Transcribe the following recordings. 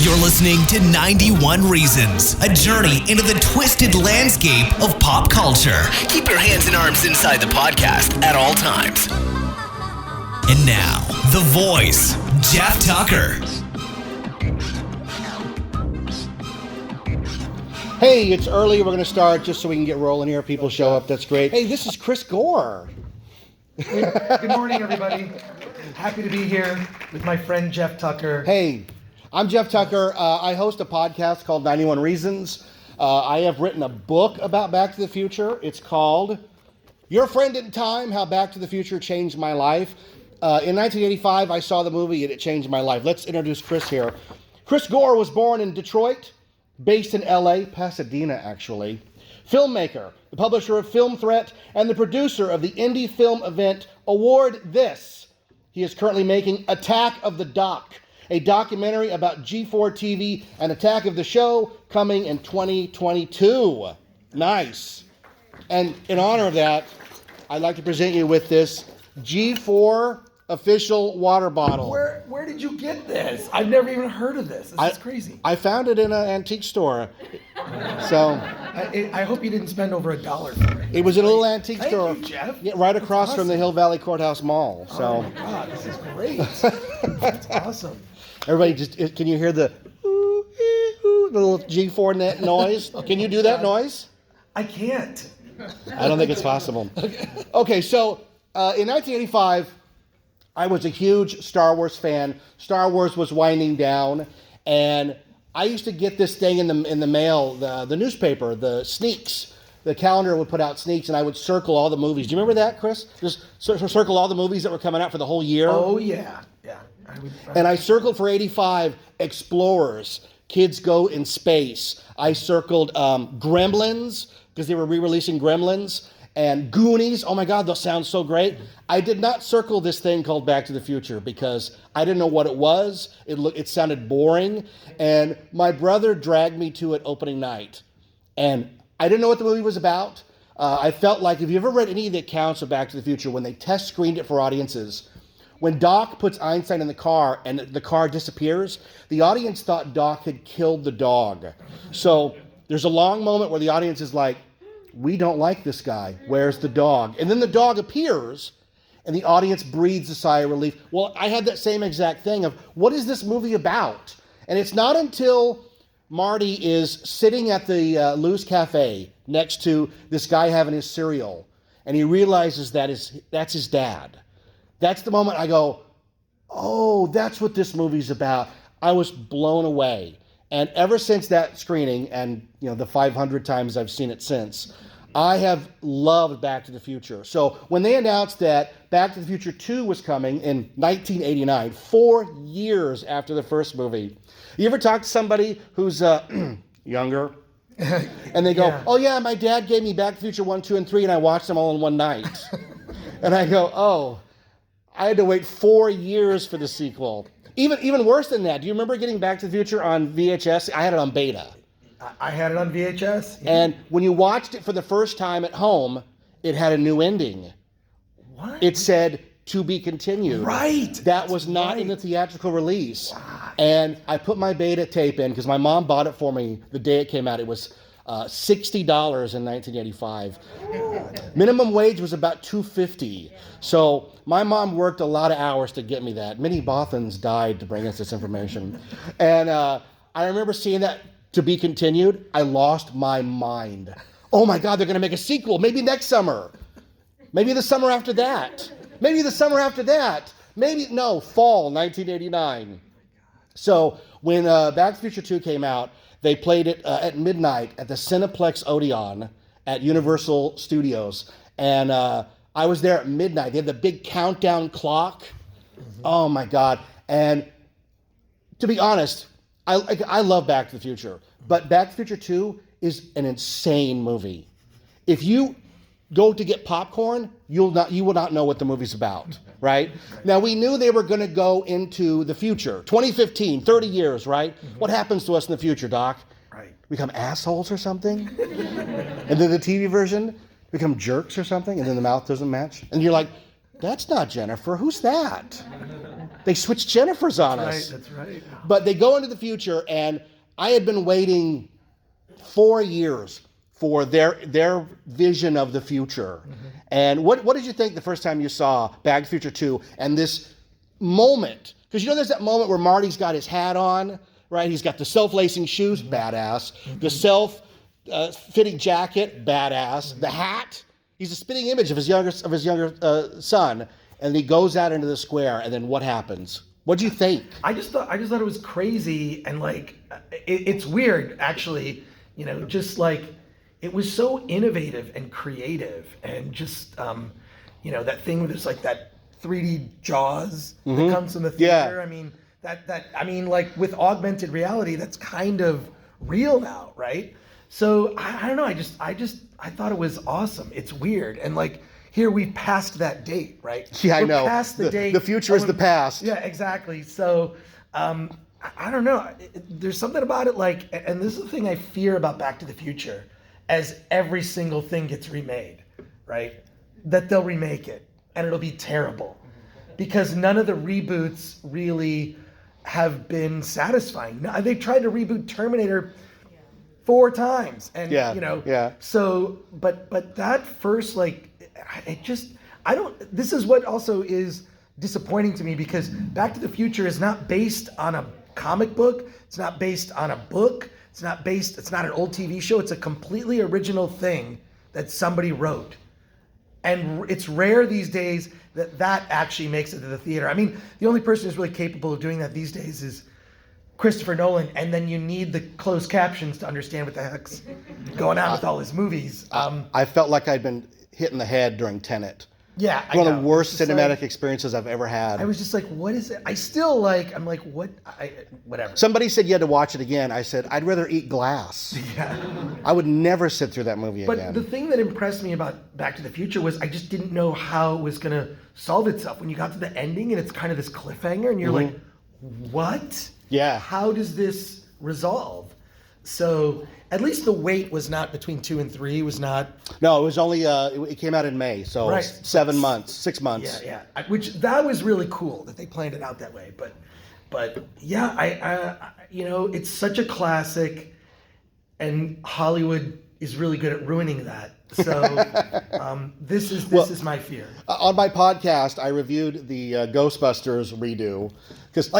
You're listening to 91 Reasons, a journey into the twisted landscape of pop culture. Keep your hands and arms inside the podcast at all times. And now, the voice, Jeff Tucker. Hey, it's early. We're going to start just so we can get rolling here. People show up. That's great. Hey, this is Chris Gore. Good morning, everybody. Happy to be here with my friend Jeff Tucker. Hey, I'm Jeff Tucker. I host a podcast called 91 Reasons. I have written a book about Back to the Future. It's called Your Friend in Time, How Back to the Future Changed My Life. In 1985, I saw the movie and it changed my life. Let's introduce Chris here. Chris Gore was born in Detroit, based in LA, Pasadena actually. Filmmaker, the publisher of Film Threat, and the producer of the indie film event Award This. He is currently making Attack of the Doc, a documentary about G4 TV and Attack of the Show, coming in 2022. Nice. And in honor of that, I'd like to present you with this G4 official water bottle. Where did you get this? I've never even heard of this. This is crazy. I found it in an antique store. So I hope you didn't spend over $1 for it. it was in a little antique store. Thank you, Jeff. Yeah, right across That's from the awesome. Hill Valley Courthouse Mall. So Oh my God, this is great. That's awesome. everybody, just can you hear the ooh, ooh, the little G4 net noise? Can you do that noise? I can't. I don't think it's possible. Okay, so in 1985, I was a huge Star Wars fan. Star Wars was winding down, and I used to get this thing in the mail, the newspaper, the sneaks. The calendar would put out sneaks, and I would circle all the movies. Do you remember that, Chris? Just circle all the movies that were coming out for the whole year. Oh, yeah. Yeah. And I circled for 85 Explorers, Kids Go in Space. I circled Gremlins, because they were re-releasing Gremlins, and Goonies. Oh my God, those sound so great. I did not circle this thing called Back to the Future because I didn't know what it was. It sounded boring, and my brother dragged me to it opening night, and I didn't know what the movie was about. I felt like, if you ever read any of the accounts of Back to the Future, when they test screened it for audiences, when Doc puts Einstein in the car and the car disappears, the audience thought Doc had killed the dog. So there's a long moment where the audience is like, we don't like this guy. Where's the dog? And then the dog appears, and the audience breathes a sigh of relief. Well, I had that same exact thing of, what is this movie about? And it's not until Marty is sitting at the Lou's Cafe next to this guy having his cereal, and he realizes that's his dad. That's the moment I go, oh, that's what this movie's about. I was blown away. And ever since that screening, and the 500 times I've seen it since, I have loved Back to the Future. So when they announced that Back to the Future 2 was coming in 1989, 4 years after the first movie, you ever talk to somebody who's younger? And they go, Yeah. oh yeah, my dad gave me Back to the Future 1, 2, and 3, and I watched them all in one night. And I go, oh, I had to wait 4 years for the sequel. Even worse than that, do you remember getting Back to the Future on VHS? I had it on beta. I had it on VHS. And when you watched it for the first time at home, it had a new ending. What? It said, to be continued. Right. That was not in the theatrical release. Wow. And I put my beta tape in because my mom bought it for me the day it came out. It was $60 in 1985. Minimum wage was about $2.50. So my mom worked a lot of hours to get me that. Minnie Bothans died to bring us this information. And I remember seeing that, to be continued. I lost my mind. Oh my God, they're going to make a sequel. Maybe next summer. Maybe the summer after that. Maybe the summer after that. Fall 1989. So when Back to the Future 2 came out, they played it at midnight at the Cineplex Odeon at Universal Studios. And I was there at midnight. They had the big countdown clock. Mm-hmm. Oh my God. And to be honest, I love Back to the Future. But Back to the Future 2 is an insane movie. If you go to get popcorn, you will not know what the movie's about, right? Now, we knew they were going to go into the future, 2015, 30 years, right? Mm-hmm. What happens to us in the future, Doc? Right. Become assholes or something? And then the TV version, become jerks or something, and then the mouth doesn't match? And you're like, that's not Jennifer, who's that? They switched Jennifers on us. That's right. But they go into the future, and I had been waiting 4 years for their vision of the future. Mm-hmm. And what did you think the first time you saw Back to the Future 2 and this moment? Because there's that moment where Marty's got his hat on, right? He's got the self-lacing shoes, badass. Mm-hmm. The self-fitting jacket, badass. Mm-hmm. The hat, he's a spitting image of his younger son. And he goes out into the square, and then what happens? What do you think? I just thought it was crazy, and like it's weird actually. Just like it was so innovative and creative, and just that thing where there's like that 3D Jaws that comes from the theater. Yeah. I mean, like with augmented reality, that's kind of real now, right? So I don't know. I thought it was awesome. It's weird, and like. Here we've passed that date, right? Yeah, I know. Past the date. The future is the past. Yeah, exactly. So, I don't know. There's something about it, like, and this is the thing I fear about Back to the Future, as every single thing gets remade, right? That they'll remake it, and it'll be terrible, because none of the reboots really have been satisfying. They've tried to reboot Terminator 4 times, and So, but that first, like. This is what also is disappointing to me, because Back to the Future is not based on a comic book. It's not based on a book. It's not an old TV show. It's a completely original thing that somebody wrote. And it's rare these days that actually makes it to the theater. I mean, the only person who's really capable of doing that these days is Christopher Nolan, and then you need the closed captions to understand what the heck's going on with all his movies. I felt like I'd been hit in the head during Tenet. Yeah, one of the worst cinematic experiences I've ever had. I was just like, what is it? Whatever. Somebody said you had to watch it again. I said, I'd rather eat glass. Yeah. I would never sit through that movie But again. the thing that impressed me about Back to the Future was I just didn't know how it was going to solve itself. When you got to the ending and it's kind of this cliffhanger and you're like, what? Yeah. How does this resolve? So at least the wait was not between 2 and 3. It was not. No, it was only. It came out in May, so right. 7 months, 6 months. Yeah. Which that was really cool that they planned it out that way. But yeah, I it's such a classic, and Hollywood is really good at ruining that. So this is my fear. On my podcast, I reviewed the Ghostbusters redo because,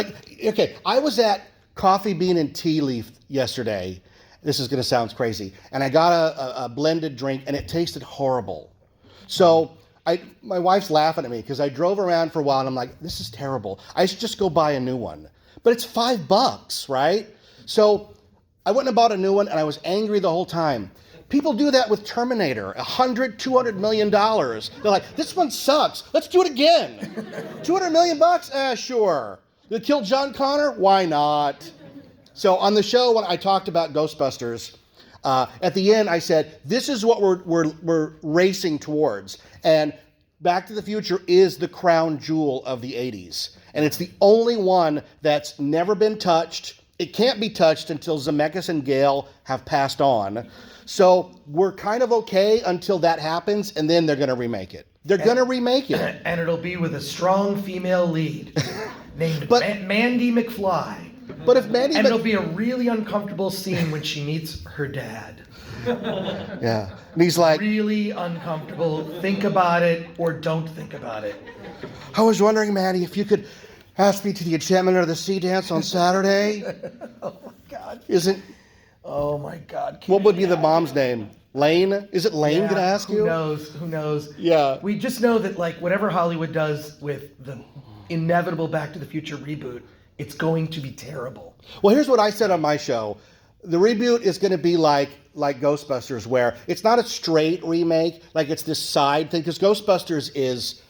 I was at Coffee Bean and Tea Leaf yesterday. This is going to sound crazy. And I got a blended drink, and it tasted horrible. So my wife's laughing at me because I drove around for a while, and I'm like, this is terrible. I should just go buy a new one. But it's $5, right? So I went and bought a new one, and I was angry the whole time. People do that with Terminator, $200 million. They're like, this one sucks. Let's do it again. $200 million? Sure. Did it kill John Connor? Why not? So on the show, when I talked about Ghostbusters, at the end I said, this is what we're racing towards. And Back to the Future is the crown jewel of the 80s. And it's the only one that's never been touched. It can't be touched until Zemeckis and Gale have passed on. So we're kind of okay until that happens, and then they're going to remake it. They're going to remake it. And it'll be with a strong female lead named Mandy McFly. But if Mandy... And it'll be a really uncomfortable scene when she meets her dad. Yeah. And he's like... Really uncomfortable. Think about it or don't think about it. I was wondering, Mandy, if you could ask me to the Enchantment of the Sea dance on Saturday. Oh, my God. Oh, my God. What would be the mom's name? Lane? Is it Lane going to ask you? Who knows? Yeah. We just know that, whatever Hollywood does with the inevitable Back to the Future reboot, it's going to be terrible. Well, here's what I said on my show. The reboot is going to be like Ghostbusters, where it's not a straight remake, it's this side thing, because Ghostbusters is...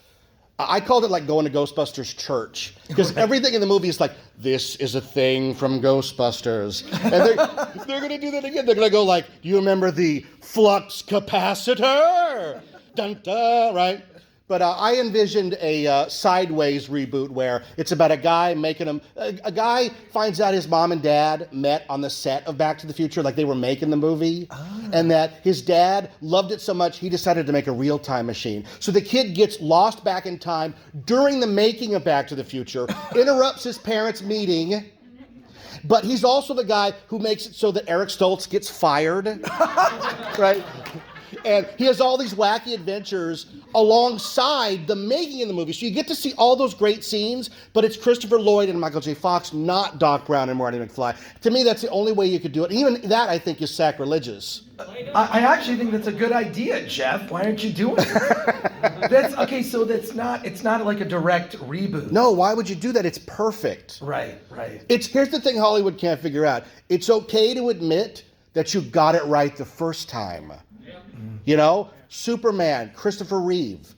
I called it like going to Ghostbusters church, because everything in the movie is like, this is a thing from Ghostbusters. And they're going to do that again. They're going to go like, do you remember the flux capacitor? Dun, dun, right? But I envisioned a sideways reboot where it's about a guy making a guy finds out his mom and dad met on the set of Back to the Future, like they were making the movie. Oh. and that his dad loved it so much he decided to make a real-time machine. So the kid gets lost back in time during the making of Back to the Future, interrupts his parents' meeting, but he's also the guy who makes it so that Eric Stoltz gets fired, right? And he has all these wacky adventures alongside the making of the movie. So you get to see all those great scenes, but it's Christopher Lloyd and Michael J. Fox, not Doc Brown and Marty McFly. To me, that's the only way you could do it. Even that, I think, is sacrilegious. I actually think that's a good idea, Jeff. Why aren't you doing it? It's not like a direct reboot. No, why would you do that? It's perfect. Right. Here's the thing Hollywood can't figure out. It's okay to admit that you got it right the first time. You know, Superman, Christopher Reeve,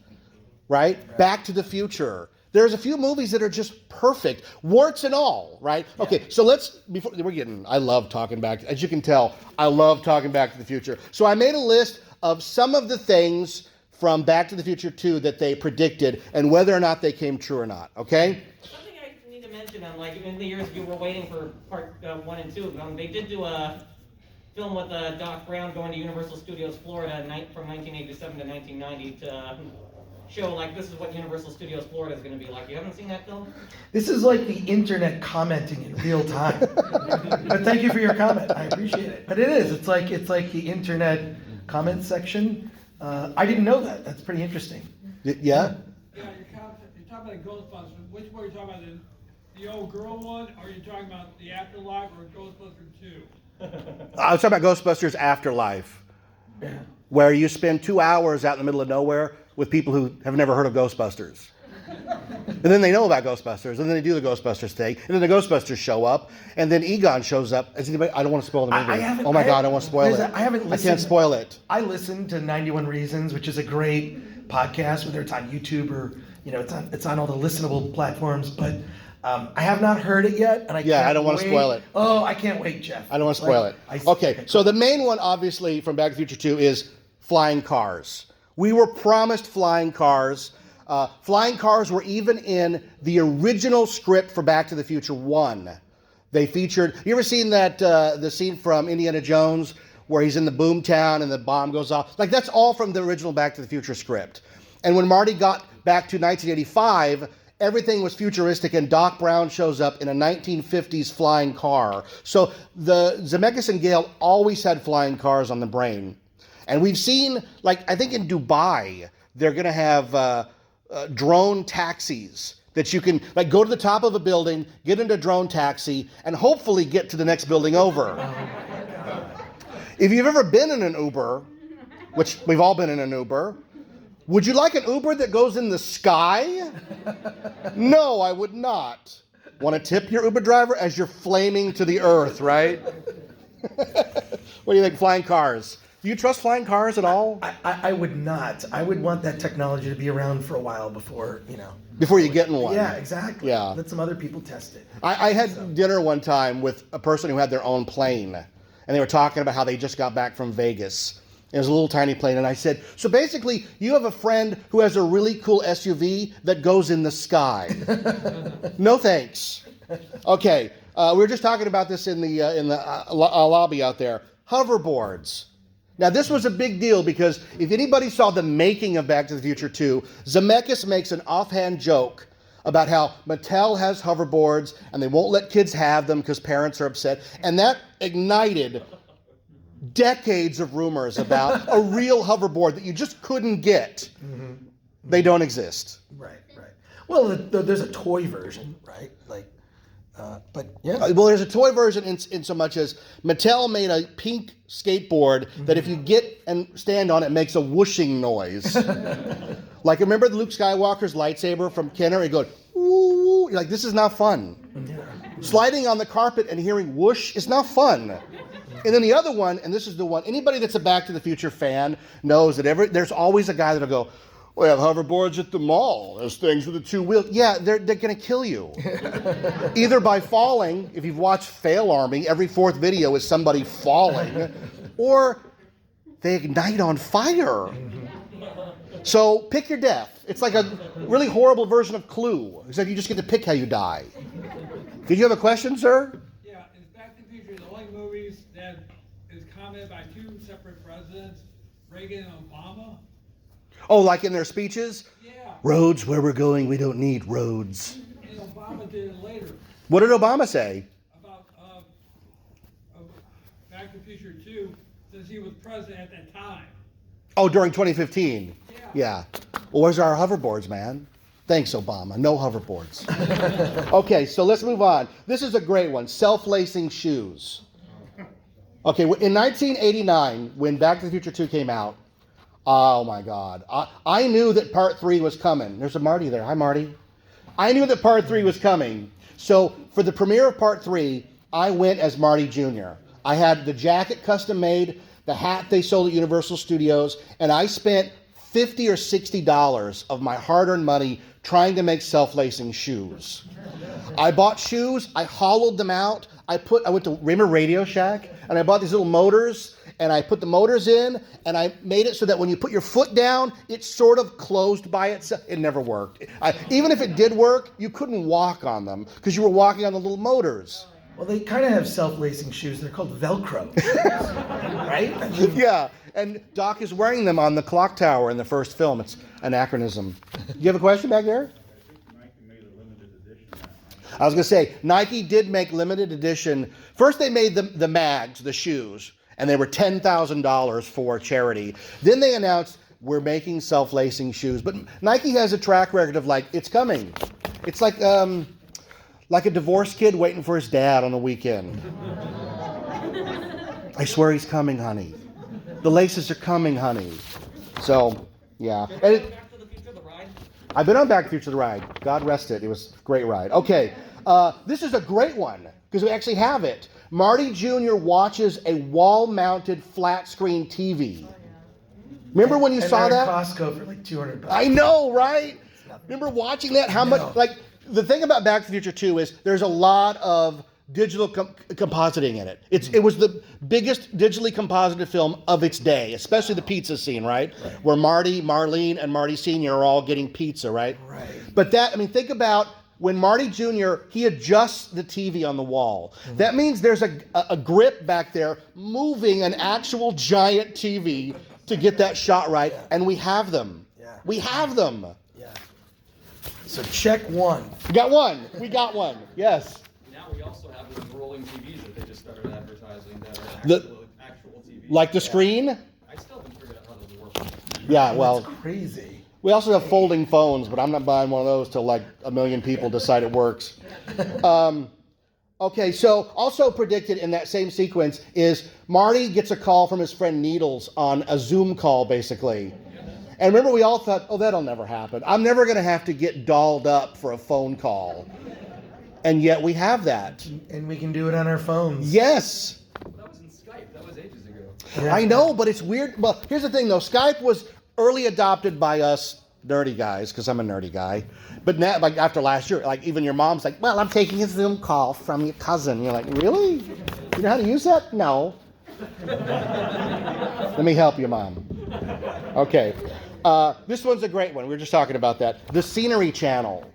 right? Back to the Future. There's a few movies that are just perfect, warts and all, right? Yeah. Okay, so I love talking back, as you can tell, I love talking Back to the Future. So I made a list of some of the things from Back to the Future 2 that they predicted and whether or not they came true or not, okay? Something I need to mention, in the years you were waiting for part 1 and 2, they did do a film with Doc Brown going to Universal Studios Florida from 1987 to 1990 to show, this is what Universal Studios Florida is going to be like. You haven't seen that film? This is like the internet commenting in real time. But thank you for your comment. I appreciate it. But it is. It's like the internet comment section. I didn't know that. That's pretty interesting. Yeah? Yeah, you're talking about Ghostbusters. Which one are you talking about? The old girl one, or are you talking about the Afterlife or Ghostbusters 2? I was talking about Ghostbusters Afterlife, where you spend 2 hours out in the middle of nowhere with people who have never heard of Ghostbusters. And then they know about Ghostbusters, and then they do the Ghostbusters thing, and then the Ghostbusters show up, and then Egon shows up. I don't want to spoil the movie. I don't want to spoil it. I can't spoil it. I listened to 91 Reasons, which is a great podcast, whether it's on YouTube or, it's on all the listenable platforms, but I have not heard it yet, and I don't want to spoil it. Oh, I can't wait, Jeff. I don't want to spoil it. Okay, so the main one, obviously, from Back to the Future 2 is flying cars. We were promised flying cars. Flying cars were even in the original script for Back to the Future 1. They featured, you ever seen that, the scene from Indiana Jones where he's in the boomtown and the bomb goes off? That's all from the original Back to the Future script. And when Marty got back to 1985, everything was futuristic, and Doc Brown shows up in a 1950s flying car. So the Zemeckis and Gale always had flying cars on the brain. And we've seen, I think in Dubai, they're going to have drone taxis that you can, go to the top of a building, get into a drone taxi, and hopefully get to the next building over. If you've ever been in an Uber, which we've all been in an Uber, would you like an Uber that goes in the sky? No, I would not. Want to tip your Uber driver as you're flaming to the earth, right? What do you think, flying cars? Do you trust flying cars at all? I would not. I would want that technology to be around for a while before, Before you get in one. Yeah, exactly. Yeah. Let some other people test it. I had dinner one time with a person who had their own plane, and they were talking about how they just got back from Vegas. It was a little tiny plane, and I said, so basically, you have a friend who has a really cool SUV that goes in the sky. No thanks. Okay, we were just talking about this in the lobby out there. Hoverboards. Now, this was a big deal because if anybody saw the making of Back to the Future 2, Zemeckis makes an offhand joke about how Mattel has hoverboards and they won't let kids have them because parents are upset, and that ignited decades of rumors about a real hoverboard that you just couldn't get. Mm-hmm. They don't exist. Right. Well, there's a toy version, right? But yeah. Well, there's a toy version in so much as Mattel made a pink skateboard that if you get and stand on it, makes a whooshing noise. Remember Luke Skywalker's lightsaber from Kenner? It goes, woo. You're like, this is not fun. Yeah. Sliding on the carpet and hearing whoosh is not fun. And then the other one, and this is the one, anybody that's a Back to the Future fan knows that there's always a guy that'll go, we have hoverboards at the mall. There's things with the 2 wheels. Yeah, they're going to kill you. Either by falling, if you've watched Fail Army, every 4th video is somebody falling, or they ignite on fire. So pick your death. It's like a really horrible version of Clue, except you just get to pick how you die. Did you have a question, sir? Yeah, is Back to the Future the only movies that is commented by two separate presidents, Reagan and Obama. Oh, like in their speeches? Yeah. Roads, where we're going, we don't need roads. And Obama did it later. What did Obama say? About Back to the Future 2, since he was president at that time. Oh, during 2015. Yeah. Well, where's our hoverboards, man? Thanks, Obama. No hoverboards. Okay, so let's move on. This is a great one. Self-lacing shoes. Okay, in 1989, when Back to the Future 2 came out, oh my God. I knew that part 3 was coming. There's a Marty there. Hi, Marty. I knew that part 3 was coming. So for the premiere of part 3, I went as Marty Jr. I had the jacket custom made, the hat they sold at Universal Studios, and I spent $50 or $60 of my hard-earned money trying to make self-lacing shoes. I bought shoes, I hollowed them out, I went to Radio Shack, and I bought these little motors, and I put the motors in, and I made it so that when you put your foot down, it sort of closed by itself. It never worked. Even if it did work, you couldn't walk on them, because you were walking on the little motors. Well, they kind of have self-lacing shoes. They're called Velcro, right? I mean, Yeah, and Doc is wearing them on the clock tower in the first film. It's anachronism. You have a question back there? I was going to say, Nike did make limited edition. First they made the mags, the shoes, and they were $10,000 for charity. Then they announced, we're making self-lacing shoes. But Nike has a track record of it's coming. It's like a divorced kid waiting for his dad on the weekend. I swear he's coming, honey. The laces are coming, honey. So, yeah. And Back to the Future, the ride. I've been on Back to the Future, the ride. God rest it. It was a great ride. Okay, this is a great one because we actually have it. Marty Jr. watches a wall-mounted flat-screen TV. Remember when you saw they're that? at Costco for like $200. I know, right? Remember watching that? How much? The thing about Back to the Future 2 is there's a lot of digital compositing in it. It was the biggest digitally composited film of its day, especially the pizza scene, right? Where Marty, Marlene, and Marty Sr. are all getting pizza, right? Right. But think about when Marty Jr., he adjusts the TV on the wall. Mm-hmm. That means there's a grip back there moving an actual giant TV to get that shot right, and we have them. Yeah. We have them. Yeah. So check one. We got one. We got one. Yes. Now we also have those rolling TVs that they just started advertising that are The- actual TVs. Like the screen? I still haven't figured out how those work. Yeah, well, That's crazy. we also have folding phones, but I'm not buying one of those till like 1 million people decide it works. Okay, so also predicted in that same sequence is Marty gets a call from his friend Needles on a Zoom call, basically. And remember, we all thought, oh, that'll never happen. I'm never going to have to get dolled up for a phone call. And yet we have that. And we can do it on our phones. Yes. That was in Skype. That was ages ago. Yeah. I know, but it's weird. Well, here's the thing, though. Skype was early adopted by us nerdy guys, because I'm a nerdy guy. But now, like after last year, like even your mom's like, well, I'm taking a Zoom call from your cousin. You're like, really? You know how to use that? No. Let me help you, Mom. Okay. This one's a great one. We were just talking about that. The Scenery Channel.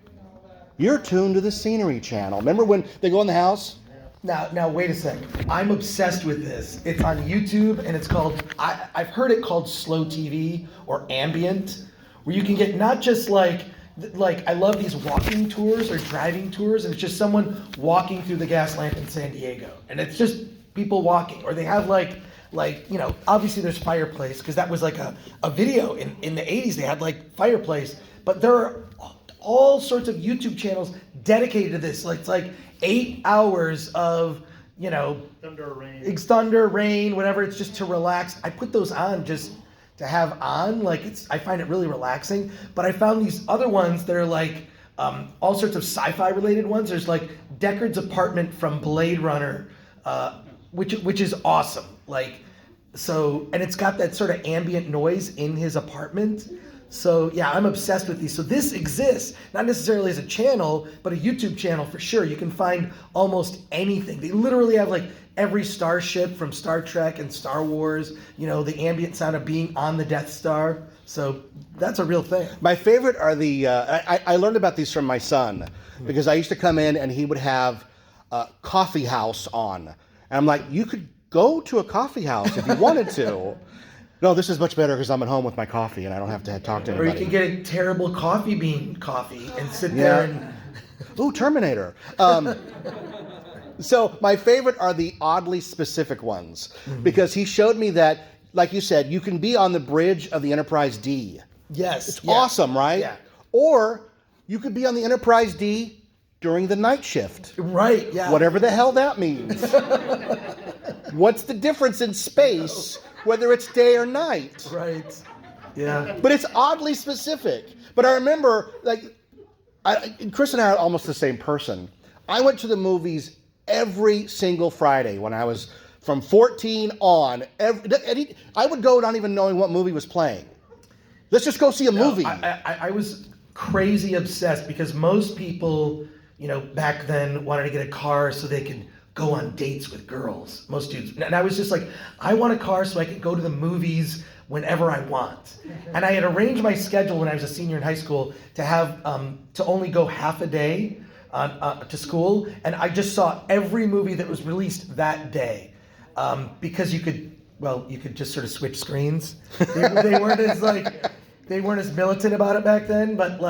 You're tuned to the Scenery Channel. Remember when they go in the house? Now wait a sec. I'm obsessed with this. It's on YouTube and it's called, I've heard it called slow TV or ambient, where you can get not just like I love these walking tours or driving tours, and it's just someone walking through the gas lamp in San Diego. And it's just people walking. Or they have like obviously there's Fireplace, because that was like a video in the 80s. They had like Fireplace. But there are all sorts of YouTube channels dedicated to this. Like it's like 8 hours of, thunder, rain, whatever. It's just to relax. I put those on just to have on. I find it really relaxing. But I found these other ones that are like all sorts of sci-fi related ones. There's like Deckard's apartment from Blade Runner, which is awesome. And it's got that sort of ambient noise in his apartment. So yeah, I'm obsessed with these. So this exists, not necessarily as a channel, but a YouTube channel for sure. You can find almost anything. They literally have like every starship from Star Trek and Star Wars, the ambient sound of being on the Death Star. So that's a real thing. My favorite are I learned about these from my son, because I used to come in and he would have Coffee House on. And I'm like, you could go to a coffee house if you wanted to. No, this is much better because I'm at home with my coffee and I don't have to talk to Or anybody. you can get a terrible coffee bean coffee and sit there and... Ooh, Terminator. So my favorite are the oddly specific ones because he showed me that, like you said, you can be on the bridge of the Enterprise D. Yes. It's awesome, right? Yeah. Or you could be on the Enterprise D during the night shift. Right, yeah. Whatever the hell that means. What's the difference in space, whether it's day or night? Right. Yeah. But it's oddly specific. But I remember, like, Chris and I are almost the same person. I went to the movies every single Friday when I was from 14 on. I would go not even knowing what movie was playing. Let's just go see a movie. I was crazy obsessed because most people, back then wanted to get a car so they could go on dates with girls. Most dudes. And I was just like, I want a car so I can go to the movies whenever I want. And I had arranged my schedule when I was a senior in high school to have to only go half a day to school, and I just saw every movie that was released that day because you could just sort of switch screens. They weren't as militant about it back then, but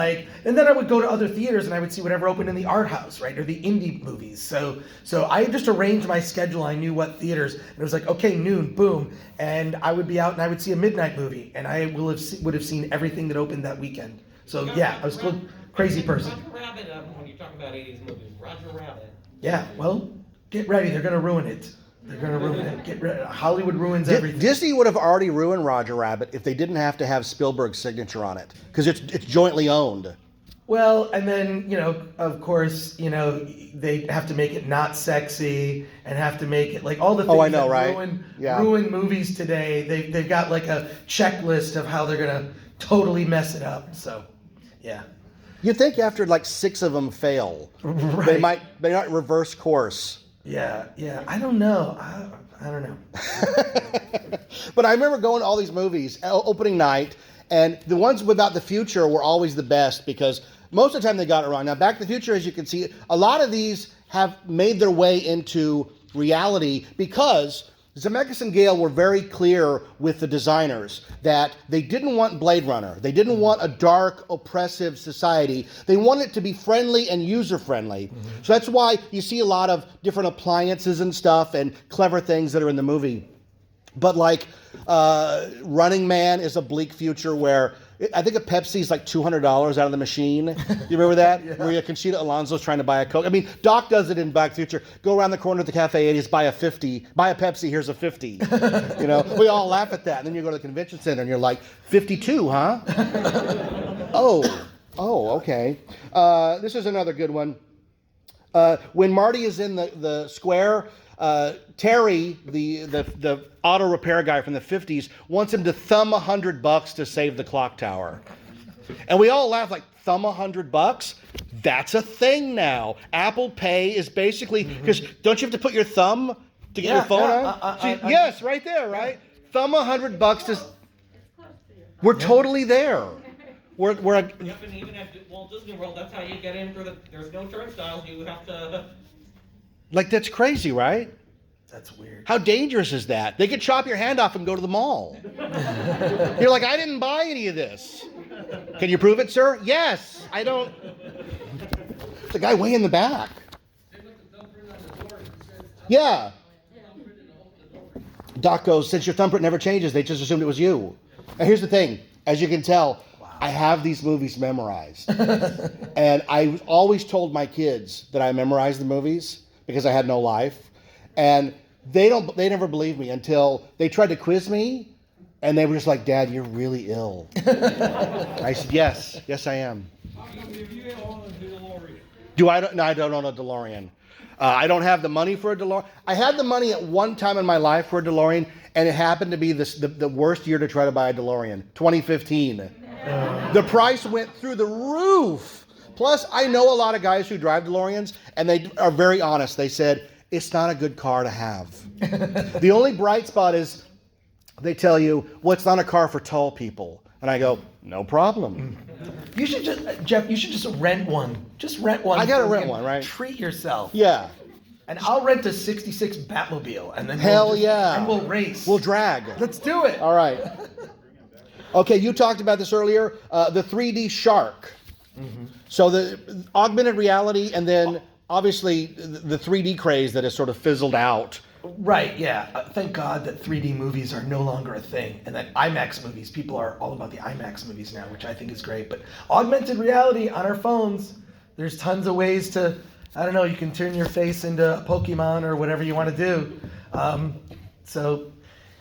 and then I would go to other theaters and I would see whatever opened in the art house, right, or the indie movies. So I just arranged my schedule. I knew what theaters, and it was like, okay, noon, boom, and I would be out and I would see a midnight movie, and I would have seen everything that opened that weekend. So yeah, I was a crazy person. Roger Rabbit, when you talk about 80s movies, Roger Rabbit. Yeah, well, get ready. They're going to ruin it. They're going to ruin it. Get ready. Hollywood ruins everything. Disney would have already ruined Roger Rabbit if they didn't have to have Spielberg's signature on it, because it's jointly owned. Well, and then, of course, they have to make it not sexy and have to make it all the things that ruin movies today. They've got a checklist of how they're going to totally mess it up. So, yeah. You'd think after 6 of them fail, Right. they might reverse course. Yeah. I don't know. I don't know. But I remember going to all these movies opening night, and the ones about the future were always the best because most of the time they got it wrong. Now, Back to the Future, as you can see, a lot of these have made their way into reality because Zemeckis and Gale were very clear with the designers that they didn't want Blade Runner. They didn't want a dark, oppressive society. They wanted it to be friendly and user-friendly. Mm-hmm. So that's why you see a lot of different appliances and stuff and clever things that are in the movie. But Running Man is a bleak future where I think a Pepsi's $200 out of the machine. You remember that? Yeah. Where Conchita Alonso's trying to buy a Coke. I mean, Doc does it in Back to the Future. Go around the corner at the Cafe 80s, buy a Pepsi, here's a 50. We all laugh at that. And then you go to the convention center and you're like, 52, huh? Oh, okay. This is another good one. When Marty is in the square, Terry, the auto repair guy from the 50s, wants him to thumb $100 to save the clock tower. And we all laugh thumb $100? That's a thing now. Apple Pay is basically, because don't you have to put your thumb to get your phone on? Yes, right there, right? Thumb $100 to... We're totally there. We're Yep, and even at Walt Disney World, that's how you get in there's no turnstiles, you have to... that's crazy, right? That's weird. How dangerous is that? They could chop your hand off and go to the mall. You're like, I didn't buy any of this. Can you prove it, sir? Yes. I don't. The guy way in the back. Yeah. Doc goes, since your thumbprint never changes, they just assumed it was you. And here's the thing. As you can tell, I have these movies memorized. And I always told my kids that I memorized the movies because I had no life. And they never believed me until they tried to quiz me, and they were just like, Dad, you're really ill. I said, yes, I am. How come if you own a DeLorean? No, I don't own a DeLorean. I don't have the money for a DeLorean. I had the money at one time in my life for a DeLorean, and it happened to be the worst year to try to buy a DeLorean, 2015. The price went through the roof. Plus, I know a lot of guys who drive DeLoreans, and they are very honest. They said, it's not a good car to have. The only bright spot is they tell you, well, it's not a car for tall people. And I go, no problem. You should just, Jeff, rent one. Just rent one. I got to rent one, right? Treat yourself. Yeah. And I'll rent a 66 Batmobile and then Hell yeah. And we'll race. We'll drag. Let's do it. All right. Okay, you talked about this earlier, the 3D shark. Mm-hmm. So the augmented reality and then obviously the 3D craze that has sort of fizzled out. Right, yeah. Thank God that 3D movies are no longer a thing and that IMAX movies, people are all about the IMAX movies now, which I think is great. But augmented reality on our phones, there's tons of ways to, I don't know, you can turn your face into a Pokemon or whatever you want to do. So,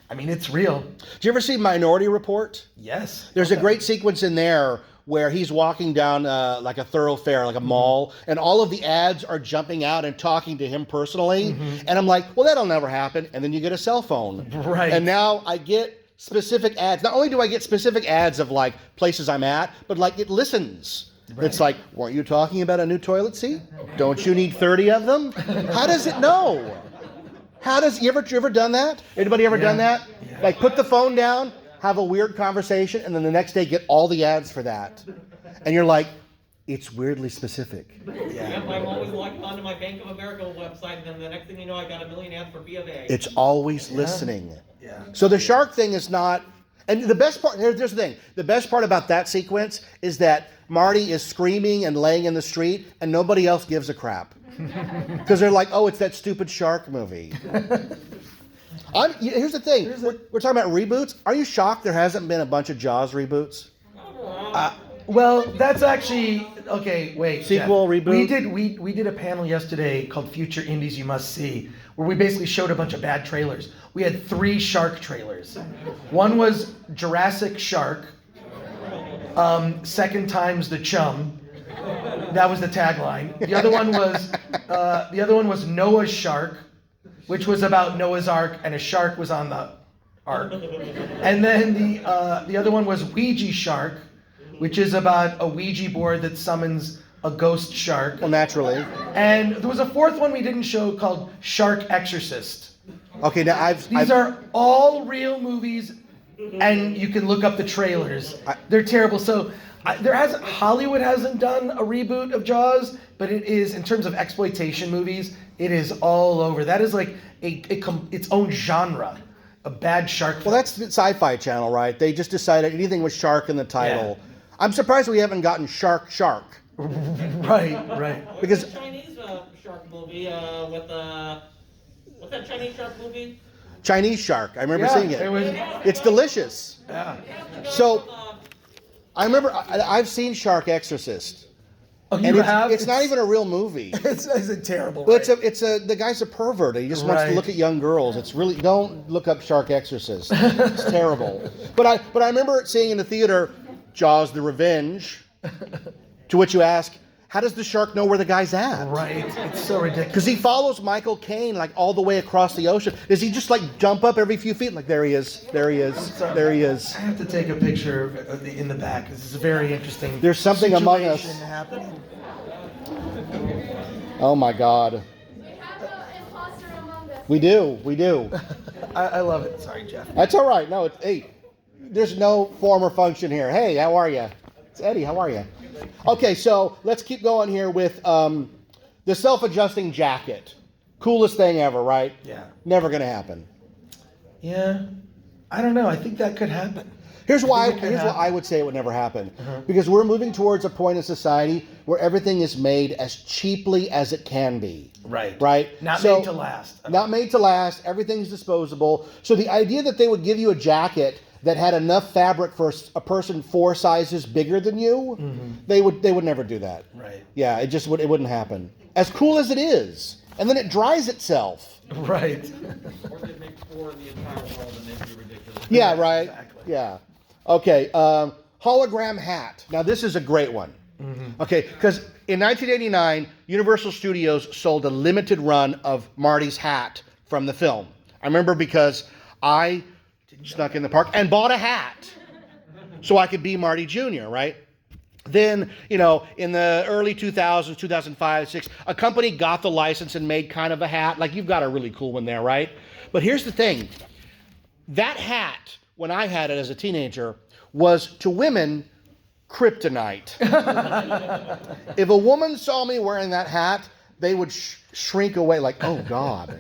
I mean, it's real. Do you ever see Minority Report? Yes. There's a great sequence in there where he's walking down like a thoroughfare, like a mall, and all of the ads are jumping out and talking to him personally. And I'm like, well, that'll never happen. And then you get a cell phone. Right. And now I get specific ads. Not only do I get specific ads of like places I'm at, but like it listens. Right. It's like, weren't you talking about a new toilet seat? Don't you need 30 of them? How does it know? You ever done that? Anybody ever done that? Yeah. Like put the phone down, have a weird conversation, and then the next day get all the ads for that. And you're like, it's weirdly specific. Yeah. Yep, I'm always logging onto my Bank of America website, and then the next thing you know, I got a million ads for B of A. It's always listening. Yeah. So the shark thing is not, and the best part, here's the thing, the best part about that sequence is that Marty is screaming and laying in the street, and nobody else gives a crap. Because they're like, oh, it's that stupid shark movie. Here's the thing. We're talking about reboots. Are you shocked there hasn't been a bunch of Jaws reboots? Well, that's actually okay. Wait, sequel, Jeff. reboot. We did a panel yesterday called "Future Indies You Must See," where we basically showed a bunch of bad trailers. We had 3 shark trailers. One was Jurassic Shark. Second time's the chum. That was the tagline. The other one was Noah's Shark, which was about Noah's Ark, and a shark was on the ark. And then the other one was Ouija Shark, which is about a Ouija board that summons a ghost shark. Well, naturally. And there was a 4th one we didn't show called Shark Exorcist. Okay, now These are all real movies, and you can look up the trailers. They're terrible. So Hollywood hasn't done a reboot of Jaws, but it is, in terms of exploitation movies, it is all over. That is like its own genre, a bad shark film. Well, that's the Sci-Fi Channel, right? They just decided anything with shark in the title. Yeah. I'm surprised we haven't gotten Shark. Right. Because the Chinese shark movie with what's that Chinese shark movie? Chinese Shark. I remember seeing it. It's delicious. Yeah. So I remember I've seen Shark Exorcist. Oh, and it's not even a real movie. It's a terrible. Well, the guy's a pervert. He just wants to look at young girls. It's really, don't look up Shark Exorcist. It's terrible. But I remember seeing in the theater Jaws: The Revenge, to which you ask, how does the shark know where the guy's at? Right. It's so ridiculous. Because he follows Michael Caine like all the way across the ocean. Does he just like jump up every few feet? Like there he is. There he is. I have to take a picture of in the back. This is a very interesting. There's something among us. Happening. Oh my God. We have an imposter among us. We do. I love it. Sorry, Jeff. That's all right. No, there's no form or function here. Hey, how are you? It's Eddie. How are you? Okay, so let's keep going here with the self-adjusting jacket. Coolest thing ever, right? Yeah. Never going to happen. Yeah. I don't know. I think that could happen. Here's why I would say it would never happen. Uh-huh. Because we're moving towards a point in society where everything is made as cheaply as it can be. Right. Not made to last. Not made to last. Everything's disposable. So the idea that they would give you a jacket that had enough fabric for a person 4 sizes bigger than you, they would never do that. Right. Yeah, it wouldn't happen. As cool as it is, and then it dries itself. Right. Or they make 4 in the entire world and they'd be ridiculous. Yeah, right. Exactly. Yeah. Okay. Hologram Hat. Now this is a great one. Okay, because in 1989, Universal Studios sold a limited run of Marty's hat from the film. I remember because I snuck in the park and bought a hat so I could be Marty Jr., right? Then, in the early 2000s, 2005, 2006, a company got the license and made kind of a hat. Like, you've got a really cool one there, right? But here's the thing. That hat, when I had it as a teenager, was to women kryptonite. If a woman saw me wearing that hat, they would shrink away like, oh God,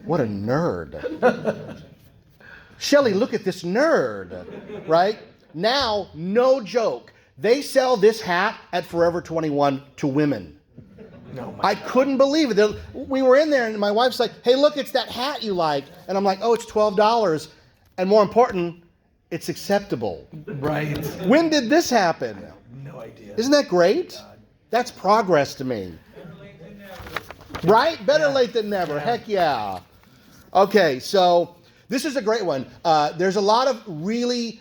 what a nerd. Shelly, look at this nerd, right? Now, no joke. They sell this hat at Forever 21 to women. No, I couldn't believe it. We were in there and my wife's like, hey, look, it's that hat you like. And I'm like, oh, it's $12. And more important, it's acceptable. Right. When did this happen? No idea. Isn't that great? That's progress to me. Right? Better late than never. Heck yeah. Okay, so this is a great one. There's a lot of really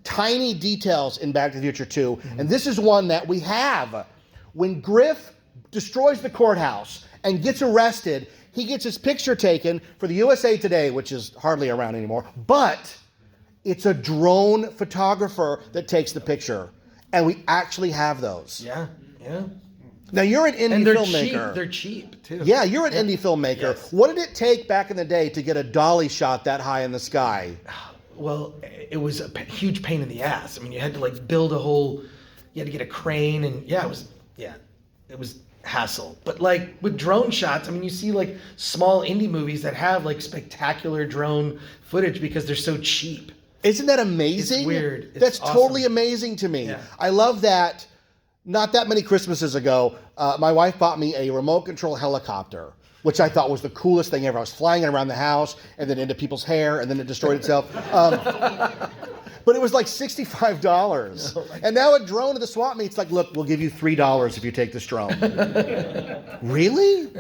tiny details in Back to the Future 2, and this is one that we have. When Griff destroys the courthouse and gets arrested, he gets his picture taken for the USA Today, which is hardly around anymore, but it's a drone photographer that takes the picture, and we actually have those. Yeah. Now, you're an indie And they're filmmaker. cheap. They're cheap, too. Yeah, you're an indie filmmaker. Yes. What did it take back in the day to get a dolly shot that high in the sky? Well, it was a huge pain in the ass. I mean, you had to like build a whole, you had to get a crane and it was hassle. But like with drone shots, I mean, you see like small indie movies that have like spectacular drone footage because they're so cheap. Isn't that amazing? It's weird. It's That's awesome. totally amazing to me. Yeah. I love that. Not that many Christmases ago, my wife bought me a remote control helicopter, which I thought was the coolest thing ever. I was flying it around the house and then into people's hair and then it destroyed itself. But it was like $65. Oh and now a drone at the swap meet's like, look, we'll give you $3 if you take this drone. Really?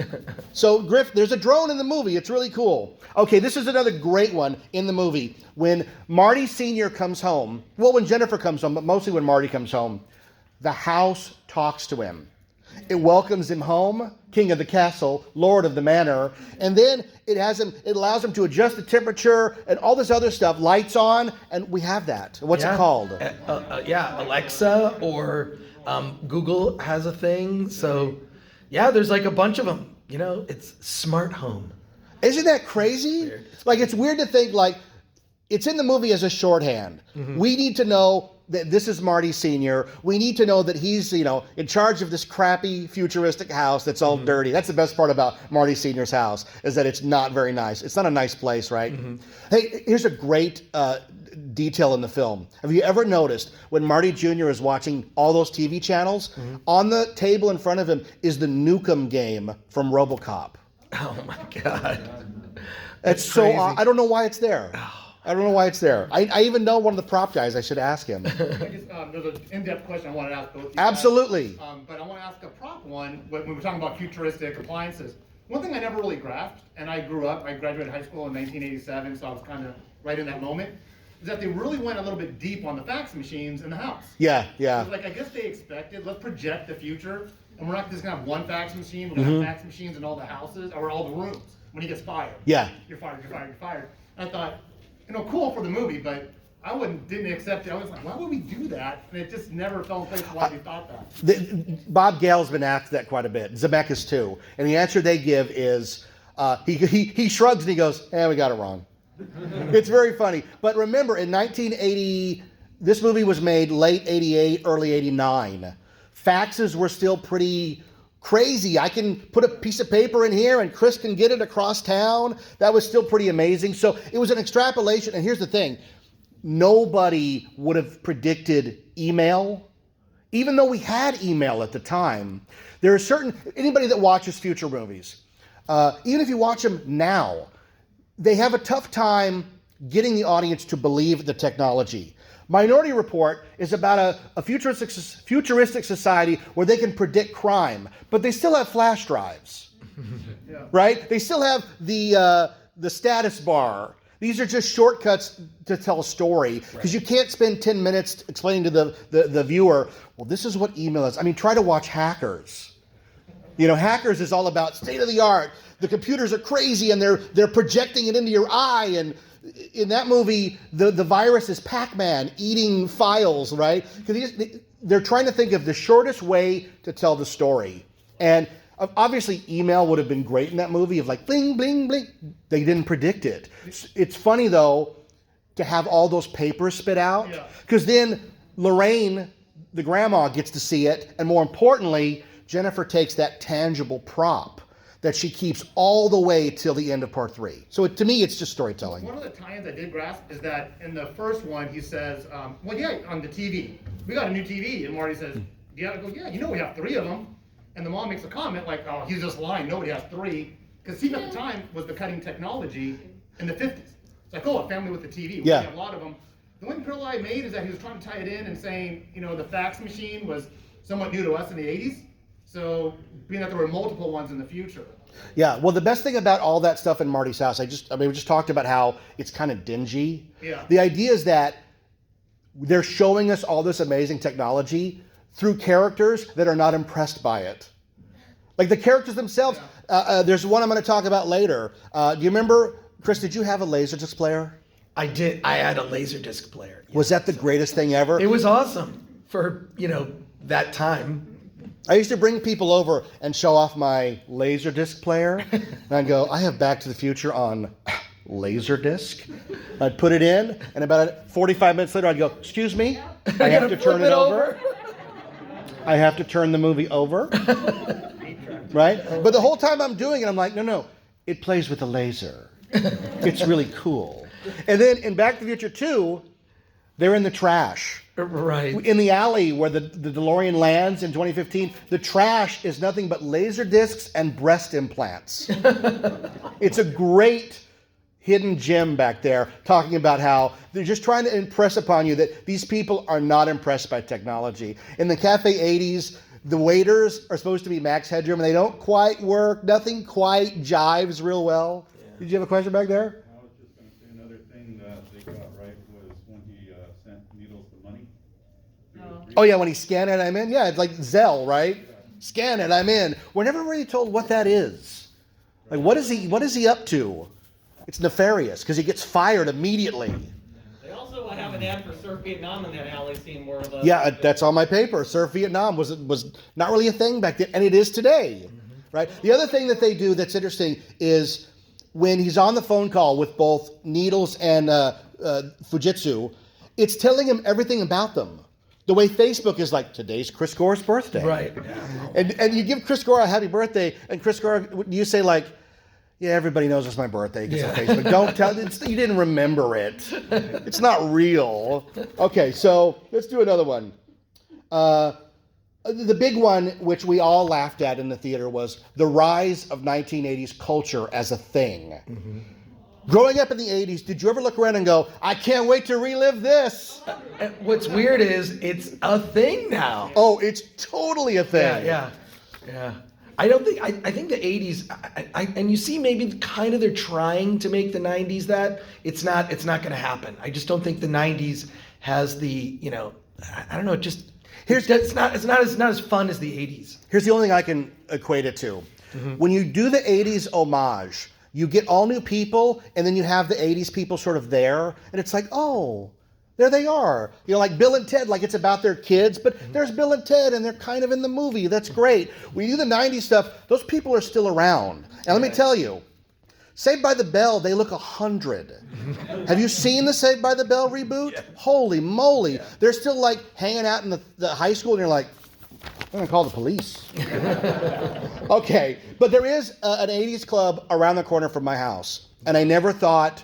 So, Griff, there's a drone in the movie. It's really cool. Okay, this is another great one in the movie. When Marty Sr. comes home, well, when Jennifer comes home, but mostly when Marty comes home, the house talks to him. It welcomes him home, king of the castle, lord of the manor, and then it allows him to adjust the temperature and all this other stuff, lights on, and we have that. What's it called? Alexa or Google has a thing. So, there's like a bunch of them. You know, it's smart home. Isn't that crazy? Weird. Like, it's weird to think, like, it's in the movie as a shorthand. Mm-hmm. We need to know that this is Marty Sr. We need to know that he's, in charge of this crappy futuristic house that's all dirty. That's the best part about Marty Sr.'s house, is that it's not very nice. It's not a nice place, right? Mm-hmm. Hey, here's a great detail in the film. Have you ever noticed when Marty Jr. is watching all those TV channels, on the table in front of him is the Nukem game from RoboCop? Oh my God. It's so I don't know why it's there. I don't know why it's there. I even know one of the prop guys. I should ask him. There's an in-depth question I want to ask both of you Absolutely. guys. But I want to ask a prop one when we're talking about futuristic appliances. One thing I never really grasped, and I graduated high school in 1987, so I was kind of right in that moment, is that they really went a little bit deep on the fax machines in the house. Yeah. So I guess they expected, let's project the future, and we're not just going to have one fax machine, we're going to have fax machines in all the houses, or all the rooms. When he gets fired. Yeah. You're fired. And I thought, cool for the movie, but I didn't accept it. I was like, why would we do that? And it just never fell in place why they thought that. Bob Gale's been asked that quite a bit. Zemeckis too. And the answer they give is, he shrugs and he goes, we got it wrong. It's very funny. But remember, in 1980, this movie was made late 88, early 89. Faxes were still pretty crazy. I can put a piece of paper in here and Chris can get it across town. That was still pretty amazing. So it was an extrapolation. And here's the thing. Nobody would have predicted email, even though we had email at the time. There are anybody that watches future movies, even if you watch them now, they have a tough time getting the audience to believe the technology. Minority Report is about a futuristic society where they can predict crime, but they still have flash drives, right? They still have the status bar. These are just shortcuts to tell a story because you can't spend 10 minutes explaining to the viewer, well, this is what email is. I mean, try to watch Hackers. Hackers is all about state of the art. The computers are crazy and they're projecting it into your eye, and in that movie, the virus is Pac-Man eating files, right? Because they're trying to think of the shortest way to tell the story. And obviously, email would have been great in that movie of like, bling, bling, bling. They didn't predict it. It's funny, though, to have all those papers spit out. Because then Lorraine, the grandma, gets to see it. And more importantly, Jennifer takes that tangible prop that she keeps all the way till the end of part 3. So to me, it's just storytelling. One of the tie-ins I did grasp is that in the first one, he says, well, yeah, on the TV, we got a new TV. And Marty says, yeah, I go, yeah, we have 3 of them. And the mom makes a comment like, oh, he's just lying. Nobody has 3. Because TV at the time was the cutting technology in the 50s. It's like, oh, a family with a TV. We have a lot of them. The one parallel I made is that he was trying to tie it in and saying, the fax machine was somewhat new to us in the 80s. So being that there were multiple ones in the future. Yeah, well, the best thing about all that stuff in Marty's house, we just talked about how it's kind of dingy. Yeah. The idea is that they're showing us all this amazing technology through characters that are not impressed by it. Like the characters themselves, there's one I'm going to talk about later. Do you remember, Chris, did you have a Laserdisc player? I did. I had a Laserdisc player. Was that the greatest thing ever? It was awesome for, that time. I used to bring people over and show off my Laserdisc player. And I'd go, I have Back to the Future on Laserdisc. I'd put it in, and about 45 minutes later, I'd go, excuse me, I have to turn it over. I have to turn the movie over. Right? But the whole time I'm doing it, I'm like, no, it plays with a laser. It's really cool. And then in Back to the Future 2, they're in the trash. Right. In the alley where the DeLorean lands in 2015, the trash is nothing but laser discs and breast implants. It's a great hidden gem back there, talking about how they're just trying to impress upon you that these people are not impressed by technology. In the Cafe 80s, the waiters are supposed to be Max Headroom, and they don't quite work. Nothing quite jives real well. Yeah. Did you have a question back there? I was just going to say another thing that they got right was when he sent Needles the money. Oh yeah, when he scanned it, I'm in. Yeah, it's like Zelle, right? Yeah. Scan it, I'm in. We're never really told what that is. Like, what is he up to? It's nefarious because he gets fired immediately. They also have an ad for Surf Vietnam in that alley scene where the... Yeah, that's on my paper. Surf Vietnam was not really a thing back then, and it is today, right? The other thing that they do that's interesting is when he's on the phone call with both Needles and Fujitsu, it's telling him everything about them. The way Facebook is like, today's Chris Gore's birthday. Right. And you give Chris Gore a happy birthday, and Chris Gore, you say like, yeah, everybody knows it's my birthday because of Facebook. Don't tell, you didn't remember it. It's not real. Okay, so let's do another one. The big one, which we all laughed at in the theater, was the rise of 1980s culture as a thing. Mm-hmm. Growing up in the 80s, did you ever look around and go, I can't wait to relive this? What's weird is it's a thing now. Oh, it's totally a thing. Yeah. I think the 80s, and you see maybe kind of they're trying to make the 90s that. It's not going to happen. I just don't think the 90s has the, I don't know, it's not as fun as the 80s. Here's the only thing I can equate it to. Mm-hmm. When you do the 80s homage, you get all new people, and then you have the 80s people sort of there, and it's like, oh, there they are. Like Bill and Ted, like it's about their kids, but there's Bill and Ted, and they're kind of in the movie. That's great. When you do the 90s stuff, those people are still around. And let me tell you, Saved by the Bell, they look 100. Have you seen the Saved by the Bell reboot? Yeah. Holy moly. Yeah. They're still like hanging out in the high school, and you're like, I'm going to call the police. Okay, but there is an 80s club around the corner from my house, and I never thought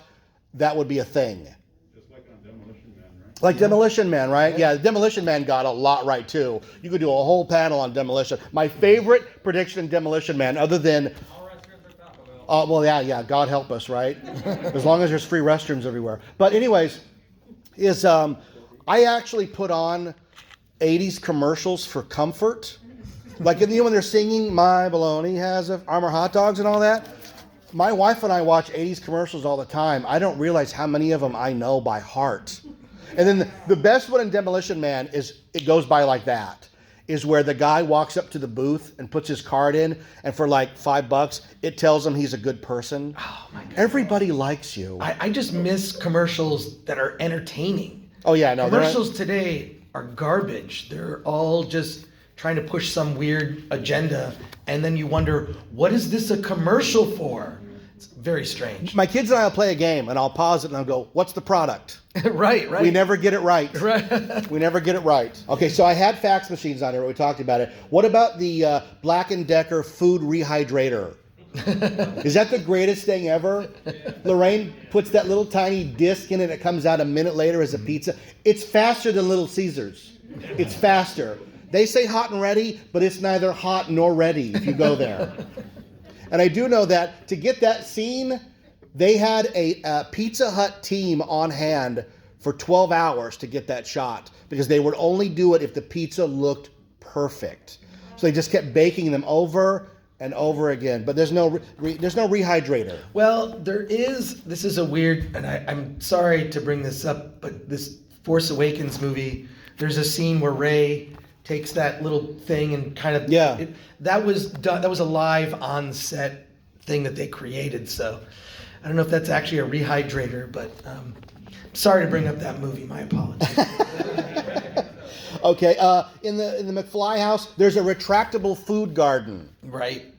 that would be a thing. Just like on Demolition Man, right? Like Demolition Man, right? Yeah, Demolition Man got a lot right, too. You could do a whole panel on Demolition. My favorite prediction in Demolition Man, other than... well, yeah, God help us, right? As long as there's free restrooms everywhere. But anyways, is I actually put on 80s commercials for comfort. Like, when they're singing, my bologna has Armour hot dogs and all that. My wife and I watch 80s commercials all the time. I don't realize how many of them I know by heart. And then the best one in Demolition Man is, it goes by like that, is where the guy walks up to the booth and puts his card in, and for like $5, it tells him he's a good person. Oh my God. Everybody likes you. I just miss commercials that are entertaining. Oh yeah, no. Commercials today are garbage. They're all just trying to push some weird agenda, and then you wonder, what is this a commercial for? It's very strange. My kids and I will play a game, and I'll pause it and I'll go, "What's the product?" Right. We never get it right. Right. We never get it right. Okay, so I had fax machines on here. We talked about it. What about the Black & Decker food rehydrator? Is that the greatest thing ever? Lorraine puts that little tiny disc in it. It comes out a minute later as a pizza. It's faster than Little Caesars. It's faster. They say hot and ready, but it's neither hot nor ready if you go there. And I do know that to get that scene, they had a Pizza Hut team on hand for 12 hours to get that shot because they would only do it if the pizza looked perfect. So they just kept baking them over and over again. But there's no rehydrator. Well, there is. This is a weird, and I'm sorry to bring this up, but this Force Awakens movie, there's a scene where Rey takes that little thing and kind of that was done. That was a live on set thing that they created. So I don't know if that's actually a rehydrator, but sorry to bring up that movie. My apologies. Okay, in the McFly house, there's a retractable food garden. Right.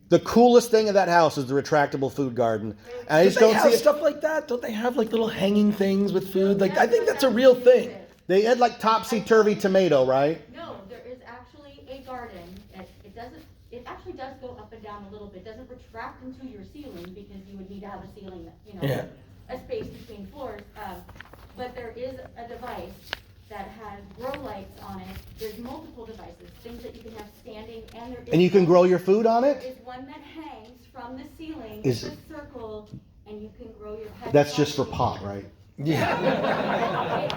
The coolest thing of that house is the retractable food garden. And I just Don't don't they see have stuff like that? Don't they have like little hanging things with food? Like I think that's a real thing. They had like topsy-turvy tomato, right? No, there is actually a garden. It actually does go up and down a little bit. It doesn't retract into your ceiling because you would need to have a ceiling, a space between floors. But there is a device that has grow lights on it. There's multiple devices, things that you can have standing, and there is. And you can grow your food on it? There is one that hangs from the ceiling. Is it's a circle, and you can grow your pet. That's just for pot, right? Yeah.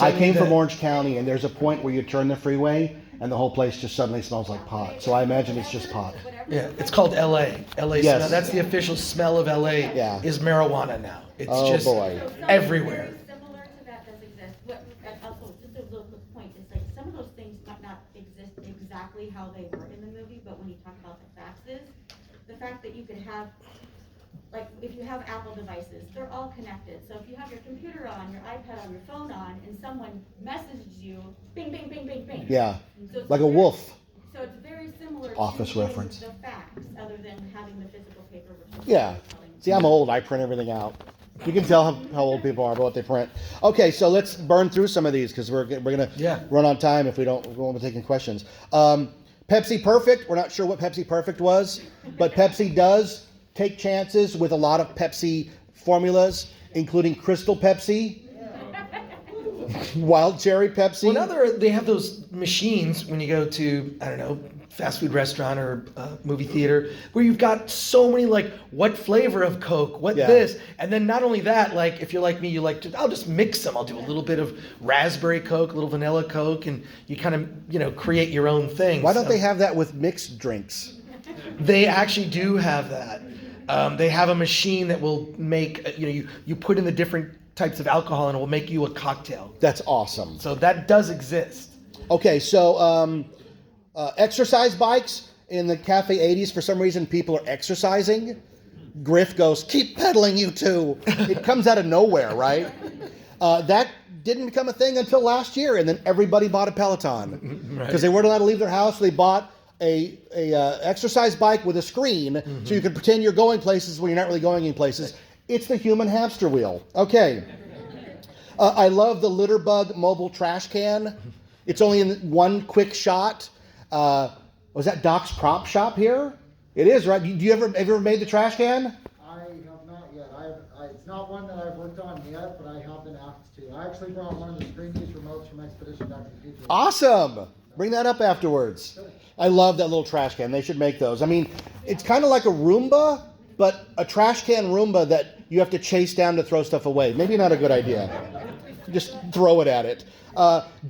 I came from Orange County, and there's a point where you turn the freeway, and the whole place just suddenly smells like pot. So I imagine it's just pot. Yeah, it's called L.A. L.A. Yes. smell. That's the official smell of L.A. Yeah. Is marijuana now. It's just boy. everywhere. Similar to that does exist. Also, just a little point is like some of those things might not exist exactly how they were in the movie, but when you talk about the faxes, the fact that you could have, like if you have Apple devices, they're all connected. So if you have your computer on, your iPad on, your phone on, and someone messages you, bing, bing, bing, bing, bing. Yeah, So it's like a wolf. So it's very similar Office to reference. the fax, other than having the physical paper. Which is Yeah. See, I'm old. I print everything out. You can tell how old people are by what they print. Okay, so let's burn through some of these because we're gonna run on time if we won't be taking questions. Pepsi Perfect. We're not sure what Pepsi Perfect was, but Pepsi does take chances with a lot of Pepsi formulas, including Crystal Pepsi, Wild Cherry Pepsi. Well, now they have those machines when you go to, I don't know, fast food restaurant or movie theater, where you've got so many, like, what flavor of Coke, what this, and then not only that, like, if you're like me, you like to, I'll just mix them. I'll do a little bit of raspberry Coke, a little vanilla Coke, and you kind of, create your own thing. Why don't they have that with mixed drinks? They actually do have that. They have a machine that will make, you put in the different types of alcohol and it will make you a cocktail. That's awesome. So that does exist. Okay, so exercise bikes in the Cafe 80s, for some reason, people are exercising. Griff goes, keep pedaling, you two. It comes out of nowhere, right? That didn't become a thing until last year, and then everybody bought a Peloton. Because they weren't allowed to leave their house, so they bought a exercise bike with a screen, so you can pretend you're going places when you're not really going in places. It's the human hamster wheel. Okay. I love the litter bug mobile trash can. It's only in one quick shot. Was that Doc's Prop Shop here? It is, right? Do you ever made the trash can? I have not yet. It's not one that I've worked on yet, but I have been asked to. I actually brought one of the screen-use remotes from Expedition Back to the Future. Awesome. Bring that up afterwards. I love that little trash can. They should make those. I mean, it's kind of like a Roomba, but a trash can Roomba that you have to chase down to throw stuff away. Maybe not a good idea. Just throw it at it.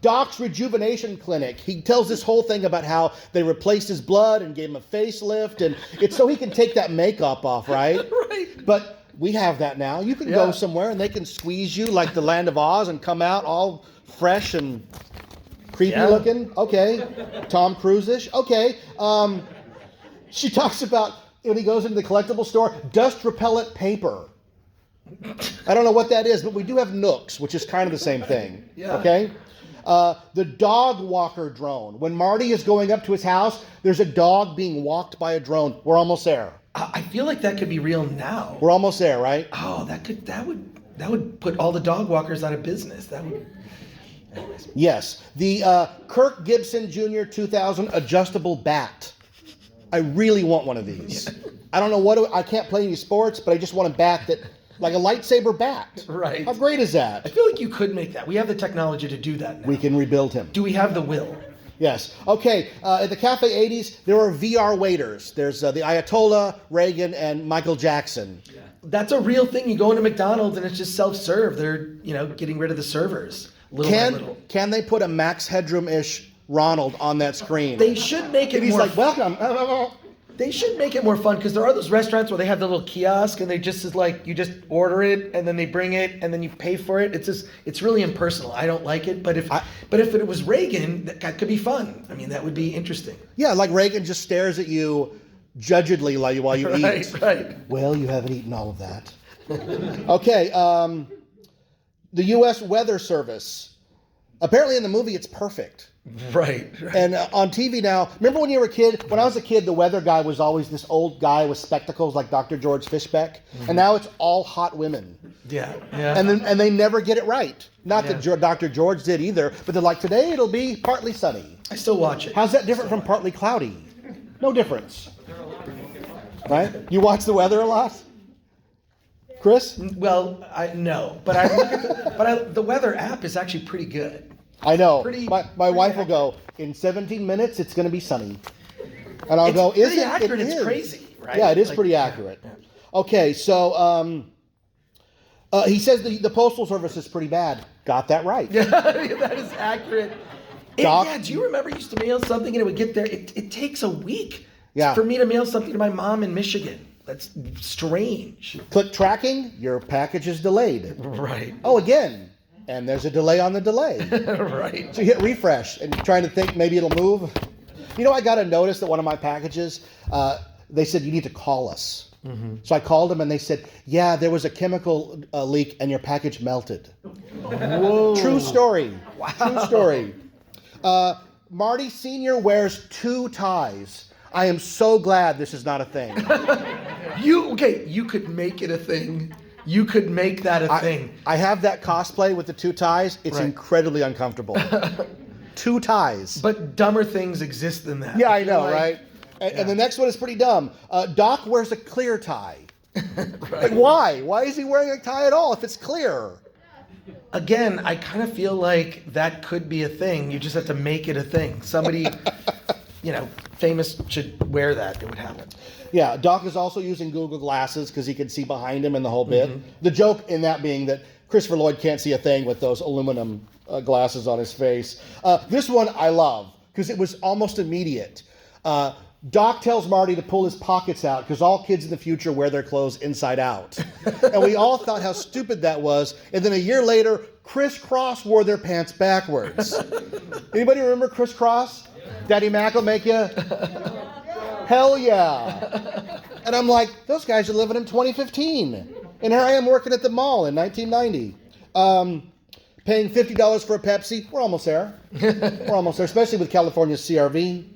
Doc's Rejuvenation Clinic. He tells this whole thing about how they replaced his blood and gave him a facelift, and it's so he can take that makeup off, right? Right. But we have that now. You can go somewhere and they can squeeze you like the Land of Oz and come out all fresh and creepy looking. Okay. Tom Cruise-ish. Okay. She talks about when he goes into the collectible store, dust repellent paper. I don't know what that is, but we do have Nooks, which is kind of the same thing. Yeah. Okay? The dog walker drone. When Marty is going up to his house, there's a dog being walked by a drone. We're almost there. I feel like that could be real now. We're almost there, right? Oh, that would put all the dog walkers out of business. That would. Anyways. Yes. The Kirk Gibson Jr. 2000 adjustable bat. I really want one of these. Yeah. I don't know I can't play any sports, but I just want a bat that, like a lightsaber bat. Right. How great is that? I feel like you could make that. We have the technology to do that now. We can rebuild him. Do we have the will? Yes. Okay. At the Cafe 80s, there are VR waiters. There's the Ayatollah, Reagan, and Michael Jackson. Yeah. That's a real thing. You go into McDonald's and it's just self-serve. They're, getting rid of the servers. Little by little. Can they put a Max Headroom-ish Ronald on that screen? They should make it and he's more like, welcome. They should make it more fun because there are those restaurants where they have the little kiosk and they just is like, you just order it and then they bring it and then you pay for it. It's really impersonal. I don't like it. But if it was Reagan, that could be fun. I mean, that would be interesting. Yeah, like Reagan just stares at you judgedly while you eat. Right. Well, you haven't eaten all of that. Okay. The U.S. Weather Service. Apparently in the movie, it's perfect. Right. And on TV now, remember when you were a kid? When I was a kid, the weather guy was always this old guy with spectacles like Dr. George Fishbeck. Mm-hmm. And now it's all hot women. Yeah. And they never get it right. Not that Dr. George did either, but they're like, today it'll be partly sunny. I still watch it. How's that different from partly cloudy? No difference. Right? You watch the weather a lot? Chris? Well, no. But I look at the weather app is actually pretty good. I know. My wife will go, in 17 minutes, it's going to be sunny. And I'll go, is it? Accurate. It's crazy, right? Yeah, it is pretty accurate. Yeah. Okay, so he says the Postal Service is pretty bad. Got that right. Yeah, that is accurate. Do you remember you used to mail something and it would get there? It takes a week for me to mail something to my mom in Michigan. That's strange. Click tracking, your package is delayed. Right. Oh, again. And there's a delay on the delay. Right. So you hit refresh and you're trying to think maybe it'll move. I got a notice that one of my packages, they said, you need to call us. Mm-hmm. So I called them and they said, yeah, there was a chemical leak and your package melted. Whoa. True story. Wow. True story. Marty Sr. wears 2 ties. I am so glad this is not a thing. You could make it a thing. You could make that a thing. I have that cosplay with the 2 ties. It's incredibly uncomfortable. 2 ties. But dumber things exist than that. Yeah, I know, right? And the next one is pretty dumb. Doc wears a clear tie. Right. Like, why? Why is he wearing a tie at all if it's clear? Again, I kind of feel like that could be a thing. You just have to make it a thing. Somebody, famous should wear that. It would happen. Yeah, Doc is also using Google Glasses because he can see behind him in the whole bit. Mm-hmm. The joke in that being that Christopher Lloyd can't see a thing with those aluminum glasses on his face. This one I love because it was almost immediate. Doc tells Marty to pull his pockets out because all kids in the future wear their clothes inside out. And we all thought how stupid that was. And then a year later, Criss Cross wore their pants backwards. Anybody remember Criss Cross? Daddy Mac will make you... Hell yeah. And I'm like, those guys are living in 2015. And here I am working at the mall in 1990. Paying $50 for a Pepsi. We're almost there. We're almost there, especially with California's CRV.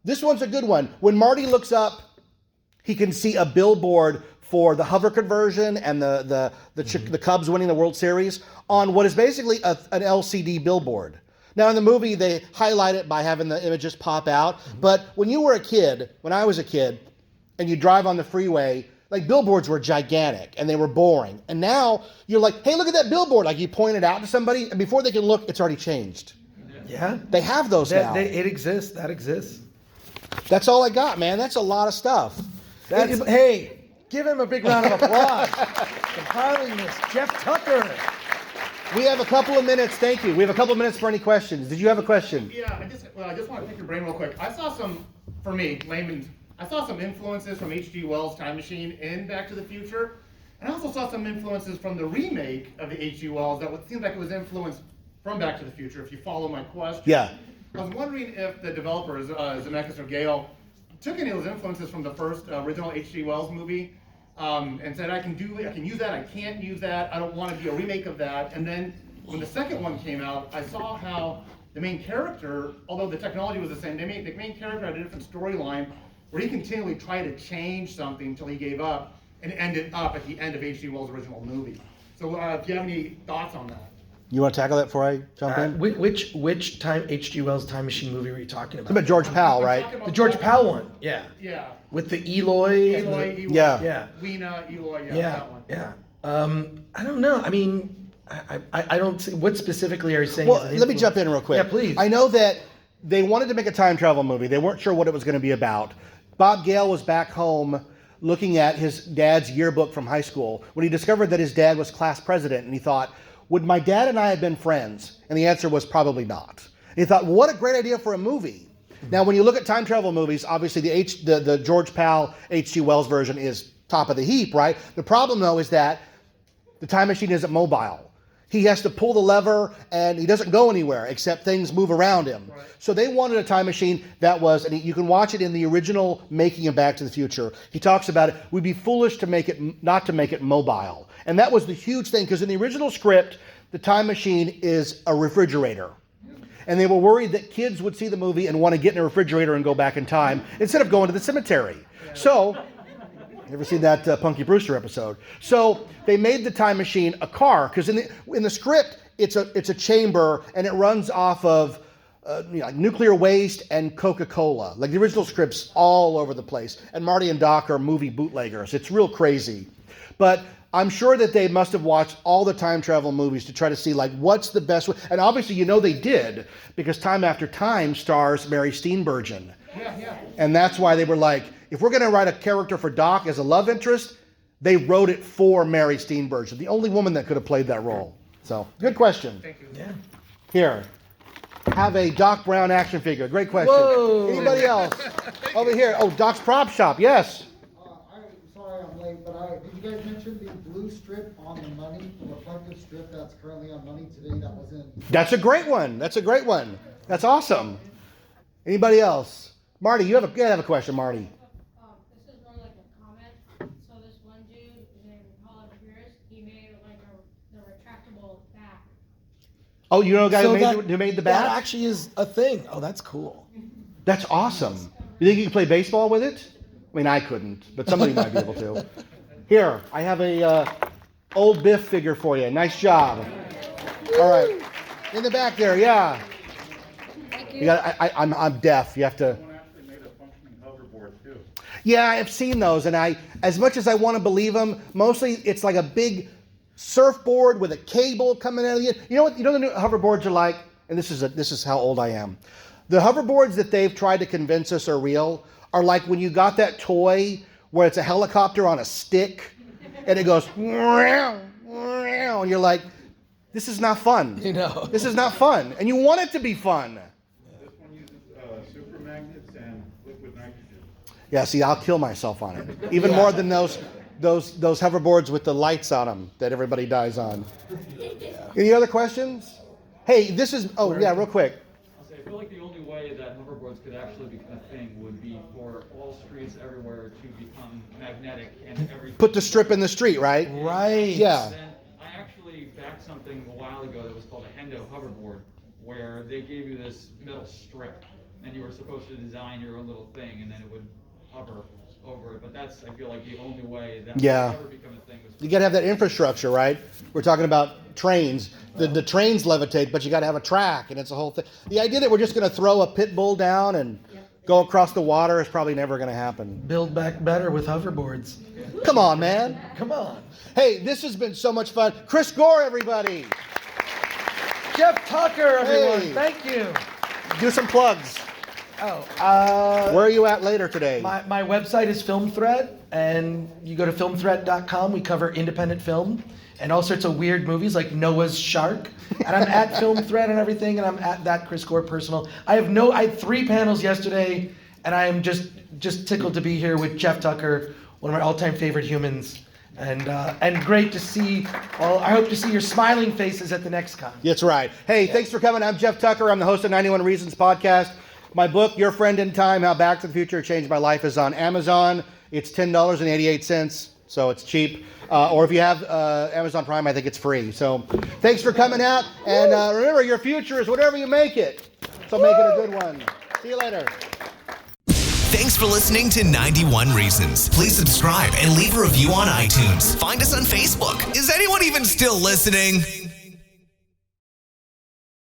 This one's a good one. When Marty looks up, he can see a billboard for the hover conversion and the Cubs winning the World Series on what is basically an LCD billboard. Now, in the movie, they highlight it by having the images pop out. But when you were a kid, when I was a kid, and you drive on the freeway, like billboards were gigantic and they were boring. And now you're like, hey, look at that billboard. Like you point it out to somebody, and before they can look, it's already changed. Yeah. They have those now. It exists. That exists. That's all I got, man. That's a lot of stuff. Hey, give him a big round of applause. Compiling this, Jeff Tucker. We have a couple of minutes. Thank you. We have a couple of minutes for any questions. Did you have a question? Yeah, I just want to pick your brain real quick. I saw some, for me, layman, I saw some influences from H.G. Wells' Time Machine in Back to the Future. And I also saw some influences from the remake of the H.G. Wells that seemed like it was influenced from Back to the Future, if you follow my question. Yeah. I was wondering if the developers, Zemeckis or Gale, took any of those influences from the first original H.G. Wells movie and said, I can use that, I can't use that, I don't want to be a remake of that. And then when the second one came out, I saw how the main character, although the technology was the same, the main character had a different storyline, where he continually tried to change something until he gave up and ended up at the end of H.G. Wells' original movie. So if you have any thoughts on that? You want to tackle that before I jump in? Which time H.G. Wells time machine movie were you talking It's about? about George Powell, right? The George Powell one, yeah. Yeah. With the Eloy. and Eloy, the- Eloy. Yeah. Lena, Eloy, yeah, Yeah, that one. yeah. I don't know. I mean, I don't see, what specifically are you saying? Well, is an let me jump in influence? real quick. Yeah, please. I know that they wanted to make a time travel movie. They weren't sure what it was going to be about. Bob Gale was back home looking at his dad's yearbook from high school when he discovered that his dad was class president, and he thought, would my dad and I have been friends? And the answer was probably not. And he thought, what a great idea for a movie. Now, when you look at time travel movies, obviously the George Powell, H.G. Wells version is top of the heap, right? The problem, though, is that the time machine isn't mobile. He has to pull the lever, and he doesn't go anywhere, except things move around him. Right. So they wanted a time machine that was, and you can watch it in the original making of Back to the Future. He talks about it. We'd be foolish to make it, not to make it mobile. And that was the huge thing, because in the original script, the time machine is a refrigerator. And they were worried that kids would see the movie and want to get in a refrigerator and go back in time instead of going to the cemetery. So, you ever seen that Punky Brewster episode? So they made the time machine a car, because in the script it's a chamber, and it runs off of like nuclear waste and Coca-Cola. Like the original script's all over the place. And Marty and Doc are movie bootleggers. It's real crazy. But I'm sure that they must have watched all the time travel movies to try to see, like, what's the best way. And obviously, they did, because Time After Time stars Mary Steenburgen. Yeah. And that's why they were like, if we're going to write a character for Doc as a love interest, they wrote it for Mary Steenburgen, the only woman that could have played that role. So, good question. Thank you. Yeah. Here, have a Doc Brown action figure. Great question. Whoa. Anybody else? Over here. Oh, Doc's Prop Shop. Yes. Sorry I'm late, but did you guys mention the blue strip on the money, the reflective strip that's currently on money today that was in? That's a great one. That's awesome. Anybody else? Marty, you have a question, Marty. This is more like a comment. So this one dude named Hologram, he made like the retractable bat. Oh, you know a guy So who made the bat? That actually is a thing. Oh, that's cool. That's awesome. You think you can play baseball with it? I mean, I couldn't, but somebody might be able to. Here, I have a old Biff figure for you. Nice job. All right, in the back there, yeah. You got. I'm deaf. You have to. Someone actually made a functioning hoverboard too. Yeah, I've seen those, and as much as I want to believe them, mostly it's like a big surfboard with a cable coming out of the end. You know what? You know the new hoverboards are like, and this is how old I am. The hoverboards that they've tried to convince us are real are like when you got that toy where it's a helicopter on a stick, and it goes, and you're like, this is not fun. This is not fun, and you want it to be fun. This one uses super magnets and liquid nitrogen. Yeah, see, I'll kill myself on it. Even more than those hoverboards with the lights on them that everybody dies on. Any other questions? Hey, real quick. I feel like the only way that hoverboards could actually become a thing would be for all streets everywhere to become magnetic and everything. Put the strip in the street, right? Right. Yeah. Then I actually backed something a while ago that was called a Hendo hoverboard, where they gave you this metal strip, and you were supposed to design your own little thing, and then it would hover over it. But that's, I feel like, the only way that would ever become a thing. You got to have that infrastructure, right? We're talking about trains. The trains levitate, but you got to have a track, and it's a whole thing. The idea that we're just going to throw a pit bull down and go across the water is probably never going to happen. Build back better with hoverboards. Come on, man. Come on. Hey, this has been so much fun. Chris Gore, everybody. Jeff Tucker, everyone. Hey. Thank you. Do some plugs. Where are you at later today? My website is Film Threat, and you go to filmthreat.com. We cover independent film and all sorts of weird movies like Noah's Shark. And I'm at Film Threat and everything, and I'm at that Chris Gore personal. I had 3 panels yesterday, and I am just tickled to be here with Jeff Tucker, one of my all-time favorite humans. And great to see. Well, I hope to see your smiling faces at the next con. That's right. Hey, thanks for coming. I'm Jeff Tucker. I'm the host of 91 Reasons podcast. My book, Your Friend in Time, How Back to the Future Changed My Life, is on Amazon. It's $10.88, so it's cheap. Or if you have Amazon Prime, I think it's free. So thanks for coming out. And remember, your future is whatever you make it. So make it a good one. See you later. Thanks for listening to 91 Reasons. Please subscribe and leave a review on iTunes. Find us on Facebook. Is anyone even still listening?